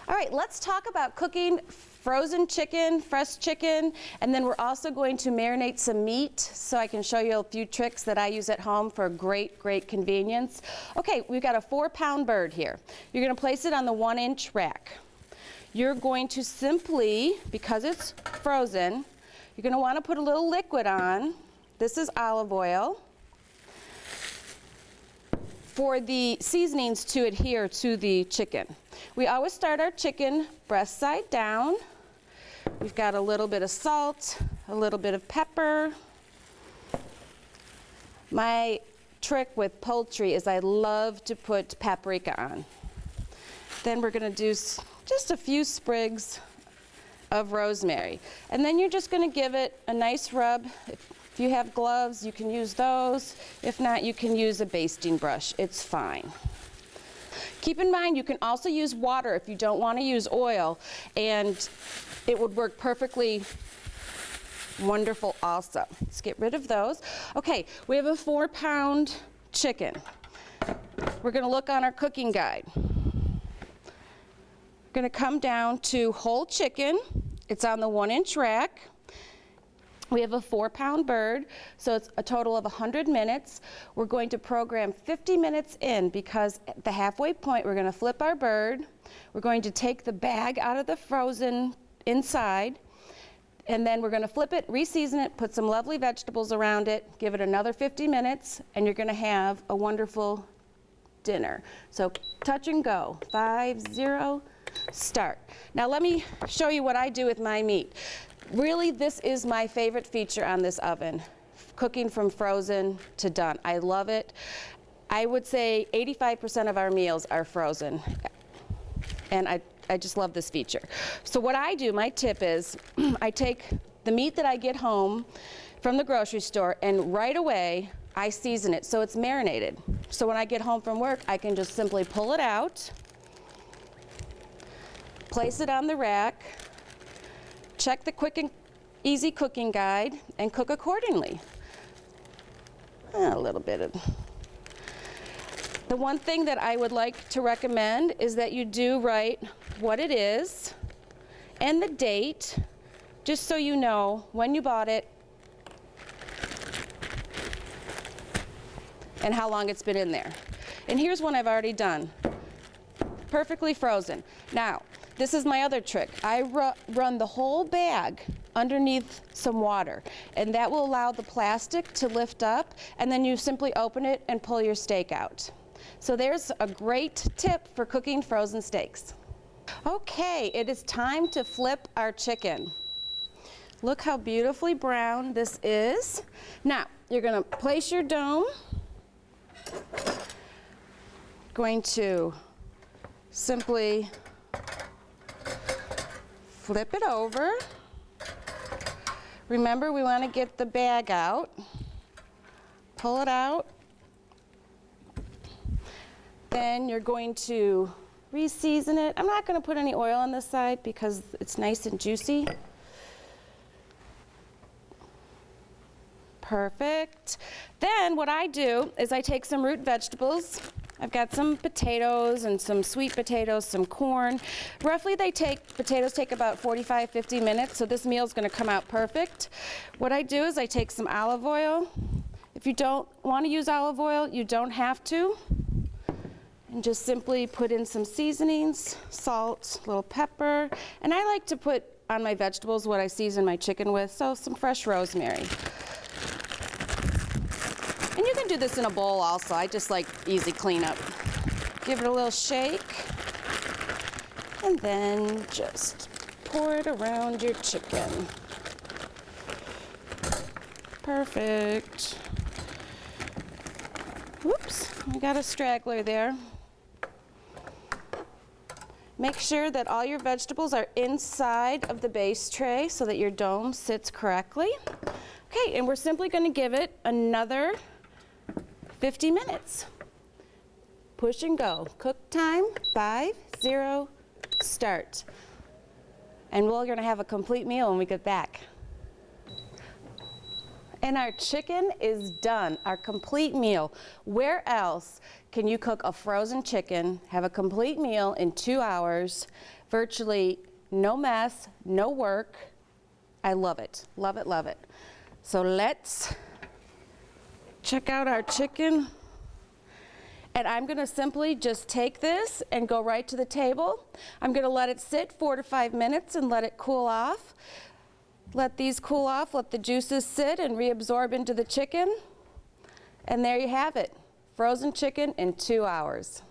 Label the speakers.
Speaker 1: All right, let's talk about cooking frozen chicken, fresh chicken, and then we're also going to marinate some meat so I can show you a few tricks that I use at home for great convenience. Okay, we've got a 4-pound bird here. You're going to place it on the 1-inch rack. You're going to simply, because it's frozen, you're going to want to put a little liquid on. This is olive oil for the seasonings to adhere to the chicken. We always start our chicken breast side down. We've got a little bit of salt, a little bit of pepper. My trick with poultry is I love to put paprika on. Then we're going to do just a few sprigs of rosemary. And then you're just going to give it a nice rub. If you have gloves, you can use those. If not, you can use a basting brush. It's fine. Keep in mind, you can also use water if you don't want to use oil, and it would work perfectly wonderful also. Let's get rid of those. Okay, we have a 4-pound chicken. We're going to look on our cooking guide. We're going to come down to whole chicken. It's on the 1-inch rack. We have a 4-pound bird, so it's a total of 100 minutes. We're going to program 50 minutes in because at the halfway point we're going to flip our bird. We're going to take the bag out of the frozen inside, and then we're going to flip it, re-season it, put some lovely vegetables around it, give it another 50 minutes, and you're going to have a wonderful dinner. So touch and go. 5, 0, start. Now let me show you what I do with my meat. Really, this is my favorite feature on this oven, cooking from frozen to done. I love it. I would say 85% of our meals are frozen, and I just love this feature. So what I do, my tip is, I take the meat that I get home from the grocery store, and right away I season it so it's marinated. So when I get home from work, I can just simply pull it out, place it on the rack, check the quick and easy cooking guide, and cook accordingly. A little bit of. The one thing that I would like to recommend is that you do write what it is and the date, just so you know when you bought it and how long it's been in there. And here's one I've already done. Perfectly frozen. Now, this is my other trick. I run the whole bag underneath some water, and that will allow the plastic to lift up, and then you simply open it and pull your steak out. So there's a great tip for cooking frozen steaks. Okay, it is time to flip our chicken. Look how beautifully brown this is. Now, you're going to place your dome. Going to simply flip it over. Remember, we want to get the bag out. Pull it out. Then you're going to re-season it. I'm not going to put any oil on this side because it's nice and juicy. Perfect. Then what I do is I take some root vegetables. I've got some potatoes and some sweet potatoes, some corn. Roughly potatoes take about 45, 50 minutes, so this meal is going to come out perfect. What I do is I take some olive oil. If you don't want to use olive oil, you don't have to. And just simply put in some seasonings, salt, a little pepper. And I like to put on my vegetables what I season my chicken with, so some fresh rosemary. And you can do this in a bowl also. I just like easy cleanup. Give it a little shake, and then just pour it around your chicken. Perfect. Whoops, I got a straggler there. Make sure that all your vegetables are inside of the base tray so that your dome sits correctly. Okay, and we're simply going to give it another 50 minutes. Push and go. Cook time, 5, 0, start. And we're going to have a complete meal when we get back. And our chicken is done, our complete meal. Where else can you cook a frozen chicken, have a complete meal in 2 hours, Virtually no mess, no work. I love it, love it, love it. So let's check out our chicken. And I'm gonna simply just take this and go right to the table. I'm gonna let it sit 4 to 5 minutes and let it cool off. Let these cool off, let the juices sit and reabsorb into the chicken. And there you have it, frozen chicken in 2 hours.